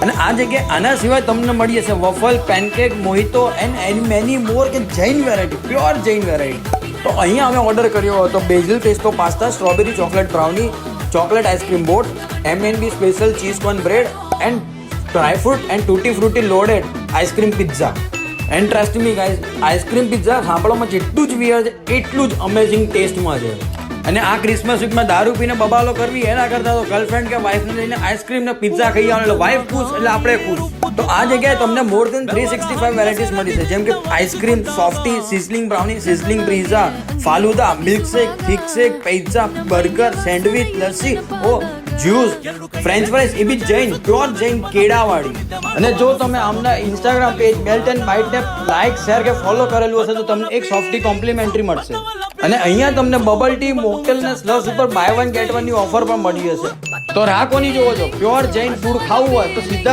અને આ જગ્યાએ આના સિવાય તમને મળી જશે waffle, pancake, mojito and many more કે Jain variety, pure Jain variety. તો અહીંયા અમે ઓર્ડર કર્યો હતો basil pesto pasta, strawberry chocolate brownie, chocolate ice cream boat, M&B special cheese corn bread and dry fruit and tutti frutti loaded ice cream pizza. And trust me guys, ice cream pizza સાંભળવામાં જેટલું જ wear છે એટલું જ અમેઝિંગ ટેસ્ટમાં છે. અને આ ક્રિસમસ વીકમાં દારૂ પીને બબાલો કરવી એના કરતાં તો ગર્લફ્રેન્ડ કે વાઈફને લઈને આઈસ્ક્રીમ ને પિઝા ખાઈ આવવાનું, એટલે વાઈફ ખુશ એટલે આપણે ખુશ. તો આ જગ્યાએ તમને મોર દેન 365 વેરાયટીઝ મળી છે, જેમ કે ice cream, softy, sizzling brownie, sizzling pizza, falooda, milkshake, thick shake, pizza, burger, sandwich, lassi, juice, French fries, એ બી જૈન, પ્યોર જૈન કેળાવાળી. અને જો તમે આમના ઇન્સ્ટાગ્રામ પેજ બેલ્ટ એન્ડ બાઇટને લાઇક, શેર કે ફોલો કરેલું હશે તો તમને એક સોફ્ટી કોમ્પ્લિમેન્ટરી મળશે. અને અહીંયા તમને બબલ ટી, મોકટેલ ને સ્લશ ઉપર બાય 1 ગેટ 1 ની ઓફર પણ મળી હશે. તો રાહ કોની જોવો છો? પ્યોર જૈન ફૂડ ખાવું હોય તો સીધા